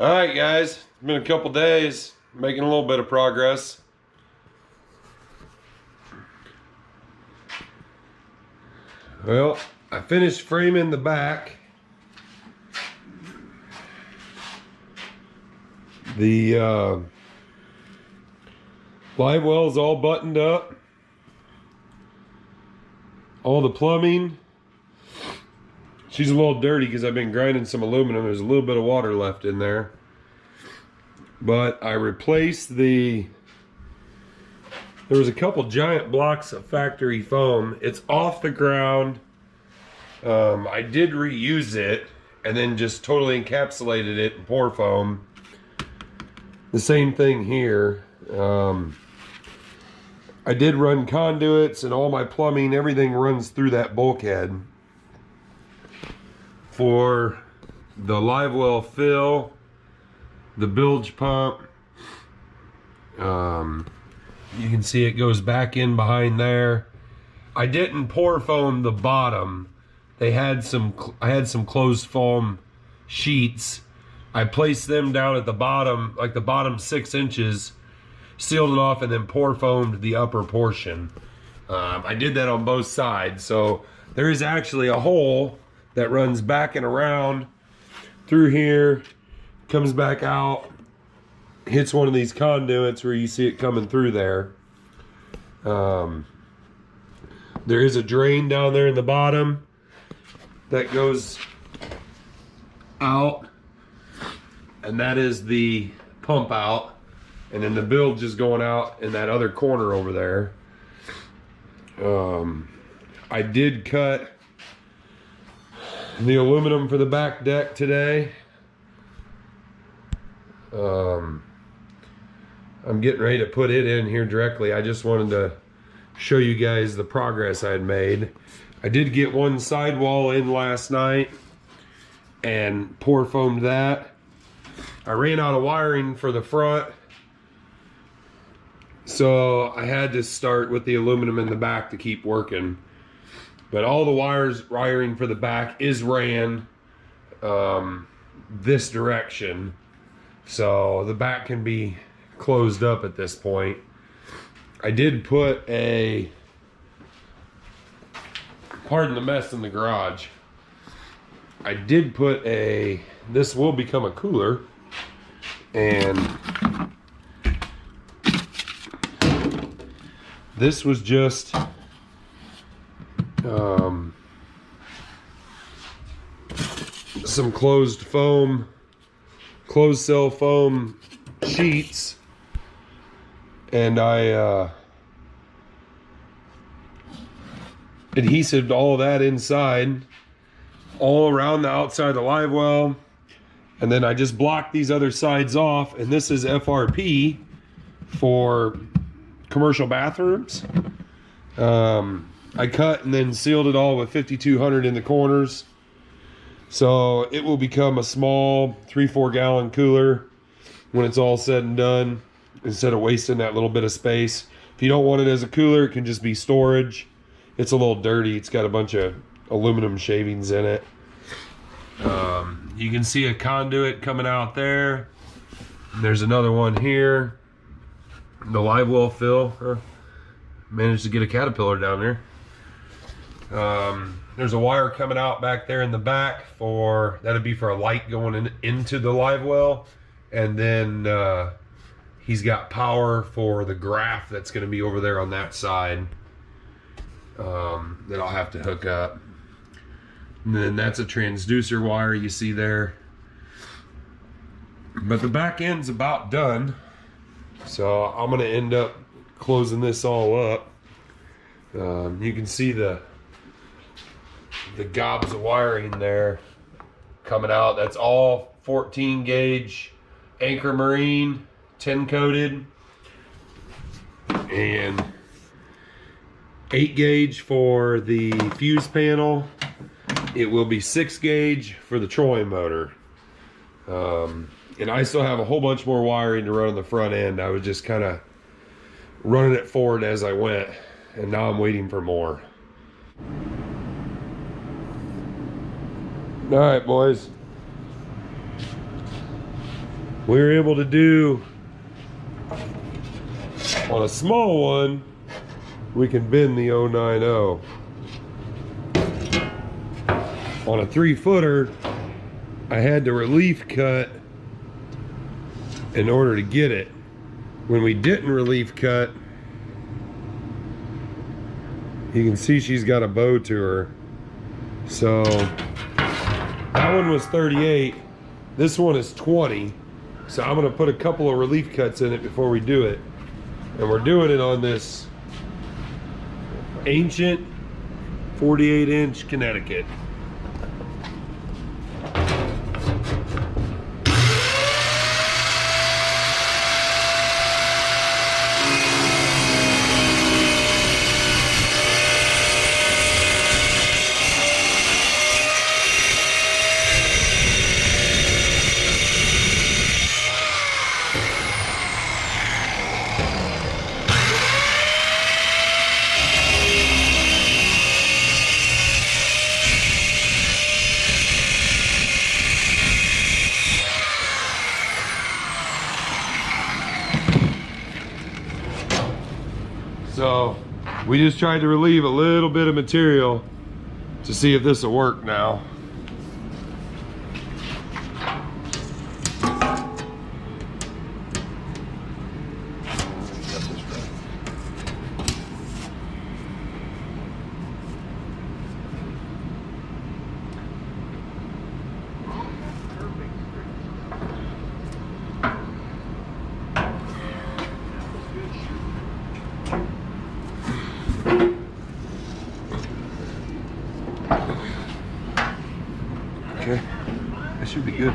All right, guys, it's been a couple days, making a little bit of progress. Well, I finished framing the back. The live well is all buttoned up. All the plumbing. She's a little dirty because I've been grinding some aluminum. There's a little bit of water left in there. But I replaced there was a couple giant blocks of factory foam. It's off the ground. I did reuse it and then just totally encapsulated it in pour foam. The same thing here. I did run conduits and all my plumbing, everything runs through that bulkhead. For the live well fill, the bilge pump, you can see it goes back in behind there. I didn't pour foam the bottom. I had some closed foam sheets. I placed them down at the bottom, like the bottom 6 inches, sealed it off, and then pour foamed the upper portion. I did that on both sides, so there is actually a hole that runs back and around through here, comes back out, hits one of these conduits where you see it coming through there. There is a drain down there in the bottom that goes out, and that is the pump out, and then the bilge is going out in that other corner over there. I did cut the aluminum for the back deck today. I'm getting ready to put it in here directly. I just wanted to show you guys the progress I had made. I did get one sidewall in last night and pour foamed that. I ran out of wiring for the front, so I had to start with the aluminum in the back to keep working. But all the wiring for the back is ran this direction, so the back can be closed up at this point. I did put pardon the mess in the garage. I did put this will become a cooler, and this was just some closed cell foam sheets, and I adhesived all of that inside, all around the outside of the live well, and then I just blocked these other sides off, and this is FRP for commercial bathrooms. I cut and then sealed it all with 5200 in the corners, so it will become a small 3-4 gallon cooler when it's all said and done, instead of wasting that little bit of space. If you don't want it as a cooler, it can just be storage. It's a little dirty. It's got a bunch of aluminum shavings in it. You can see a conduit coming out there. There's another one here. The live well fill. Managed to get a caterpillar down there. There's a wire coming out back there in the back that'd be for a light going into the live well, and then he's got power for the graph that's going to be over there on that side that I'll have to hook up. And then that's a transducer wire you see there. But the back end's about done, so I'm going to end up closing this all up. You can see the gobs of wiring there coming out. That's all 14 gauge Anchor Marine 10 coated, and 8 gauge for the fuse panel. It will be 6 gauge for the trolling motor. And I still have a whole bunch more wiring to run on the front end. I was just kind of running it forward as I went, and now I'm waiting for more. All right, boys. we were able to do on a small one, we can bend the 090. On a 3-footer, I had to relief cut in order to get it. When we didn't relief cut, you can see she's got a bow to her. So that one was 38. This one is 20. So I'm gonna put a couple of relief cuts in it before we do it. And we're doing it on this ancient 48-inch Connecticut. So we just tried to relieve a little bit of material to see if this will work now. Okay, that should be good.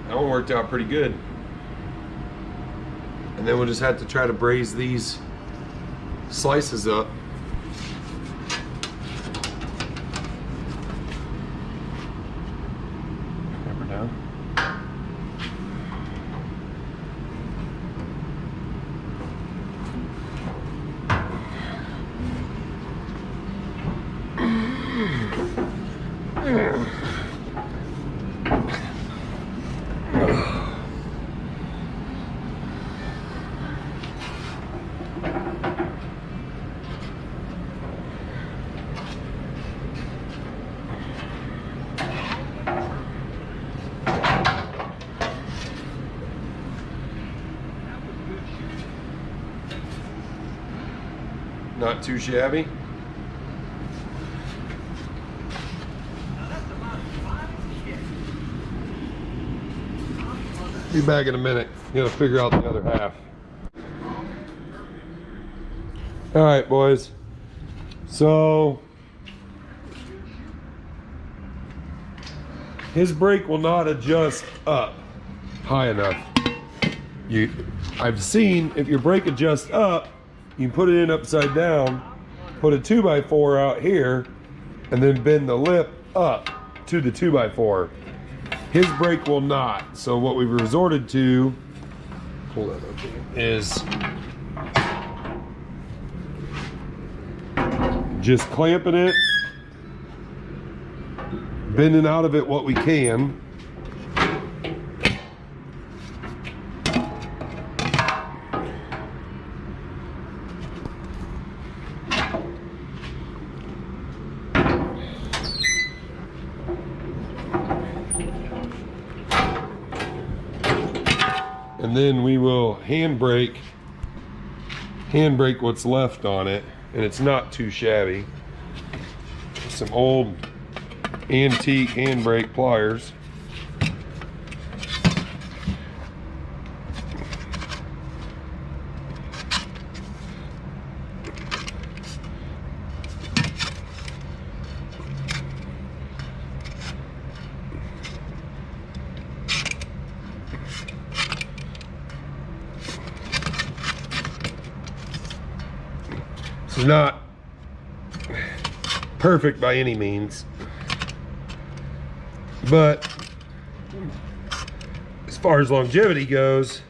That one worked out pretty good. And then we'll just have to try to braise these slices up. Pepper down. Not too shabby. Be back in a minute. Gotta figure out the other half. All right, boys. So his brake will not adjust up high enough. I've seen if your brake adjusts up, you can put it in upside down, put a 2x4 out here, and then bend the lip up to the 2x4. His brake will not. So what we've resorted to, pull that up here, is just clamping it, bending out of it what we can. And then we will hand brake what's left on it, and it's not too shabby. Some old antique handbrake pliers. It's not perfect by any means, but as far as longevity goes,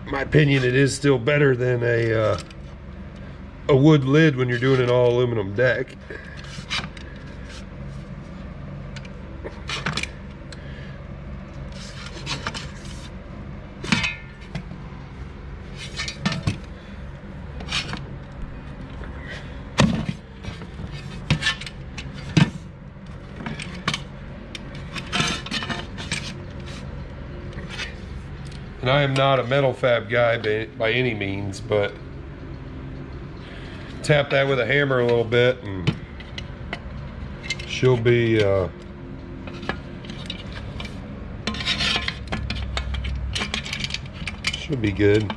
in my opinion, it is still better than a a wood lid when you're doing an all aluminum deck. And I am not a metal fab guy by any means, but tap that with a hammer a little bit and she'll be good.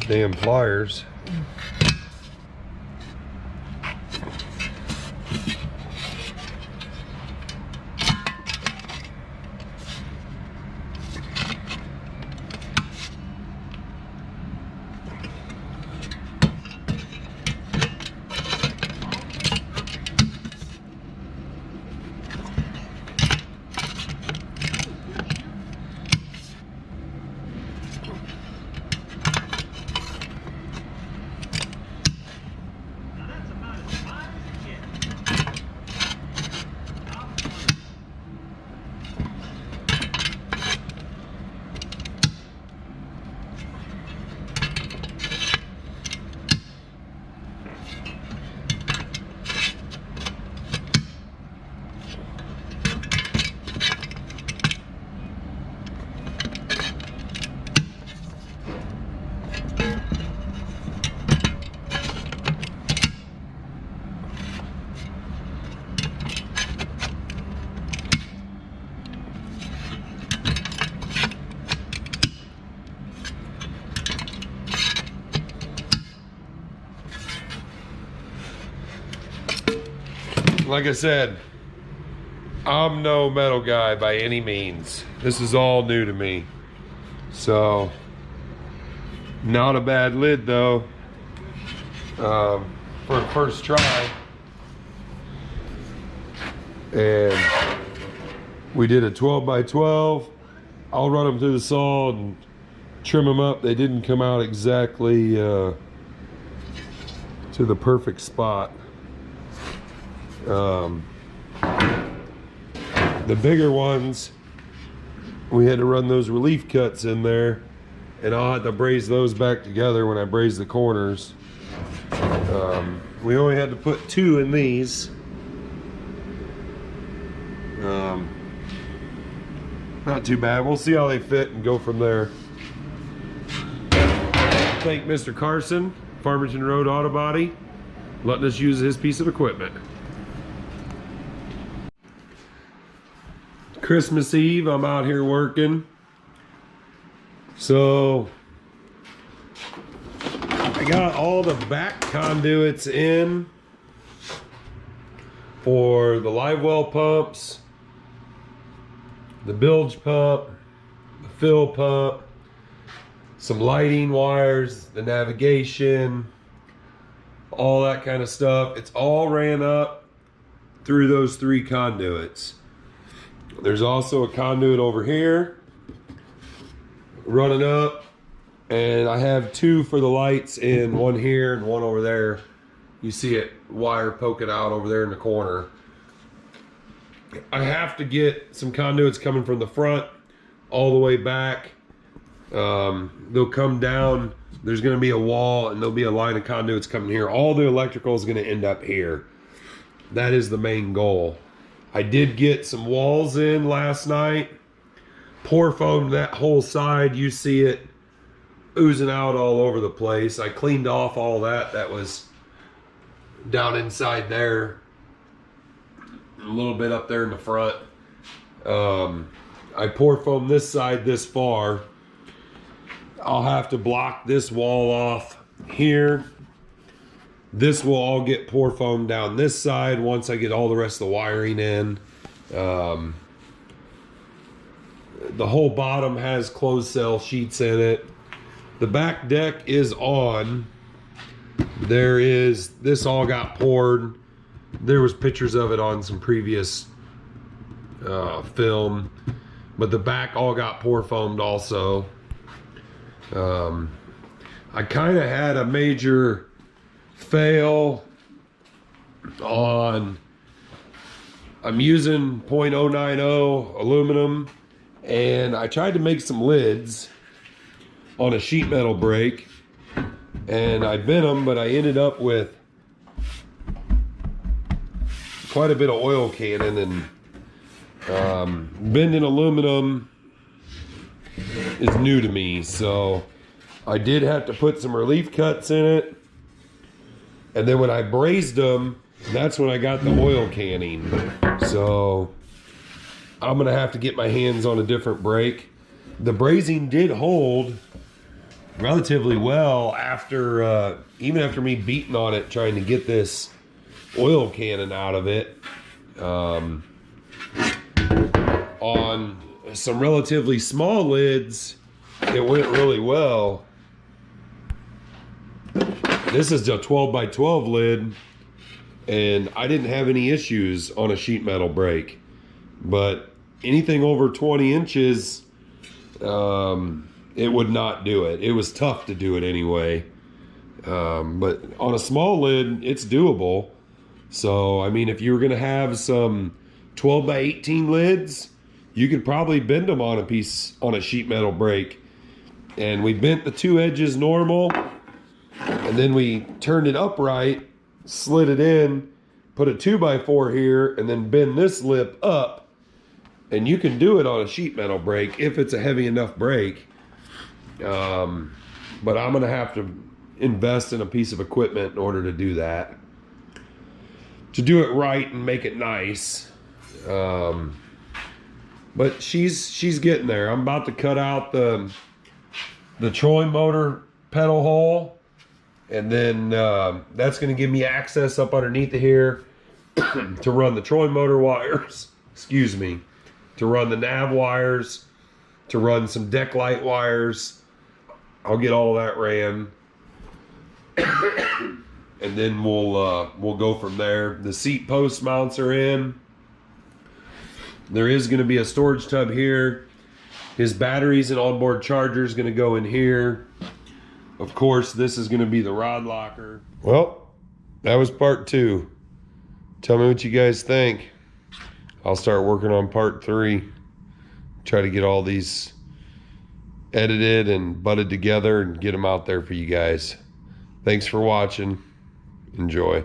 Damn pliers. Like I said, I'm no metal guy by any means. This is all new to me. So, not a bad lid though, for a first try. And we did a 12 by 12. I'll run them through the saw and trim them up. They didn't come out exactly to the perfect spot. The bigger ones, we had to run those relief cuts in there, and I'll have to braze those back together when I braze the corners. We only had to put 2 in these. Not too bad. We'll see how they fit and go from there. Thank Mr. Carson, Farmington Road Auto Body, letting us use his piece of equipment. Christmas Eve, I'm out here working. So I got all the back conduits in for the live well pumps, the bilge pump, the fill pump, some lighting wires, the navigation, all that kind of stuff. It's all ran up through those 3 conduits. There's also a conduit over here running up, and I have 2 for the lights and 1 here and 1 over there. You see it wire poking out over there in the corner. I have to get some conduits coming from the front all the way back. They'll come down. There's going to be a wall and there'll be a line of conduits coming here. All the electrical is going to end up here. That is the main goal. I did get some walls in last night. Pour foamed that whole side. You see it oozing out all over the place. I cleaned off all that was down inside there. A little bit up there in the front. I pour foamed this side this far. I'll have to block this wall off here. This will all get pour foam down this side once I get all the rest of the wiring in. The whole bottom has closed cell sheets in it. The back deck is on. This all got poured. There was pictures of it on some previous film, but the back all got pour foamed also. I kind of had a major fail on, I'm using 0.090 aluminum, and I tried to make some lids on a sheet metal brake, and I bent them, but I ended up with quite a bit of oil cannon, and bending aluminum is new to me, so I did have to put some relief cuts in it. And then when I brazed them, that's when I got the oil canning. So I'm gonna have to get my hands on a different brake. The brazing did hold relatively well after, even after me beating on it, trying to get this oil cannon out of it. On some relatively small lids, it went really well. This is a 12 by 12 lid, and I didn't have any issues on a sheet metal brake. But anything over 20 inches, it would not do it. It was tough to do it anyway. But on a small lid, it's doable. So, I mean, if you were gonna have some 12 by 18 lids, you could probably bend them on a sheet metal brake. And we bent the two edges normal, and then we turned it upright, slid it in, put a 2x4 here, and then bend this lip up. And you can do it on a sheet metal brake if it's a heavy enough brake. But I'm gonna have to invest in a piece of equipment in order to do that, to do it right and make it nice. But she's getting there. I'm about to cut out the trolling motor pedal hole, and then that's going to give me access up underneath of here to run the trolling motor wires, excuse me, to run the nav wires, to run some deck light wires. I'll get all that ran, and then we'll go from there. The seat post mounts are in. There is going to be a storage tub here. His batteries and onboard charger is going to go in here. Of course, this is going to be the rod locker. Well, that was part 2. Tell me what you guys think. I'll start working on part 3. Try to get all these edited and butted together and get them out there for you guys. Thanks for watching. Enjoy.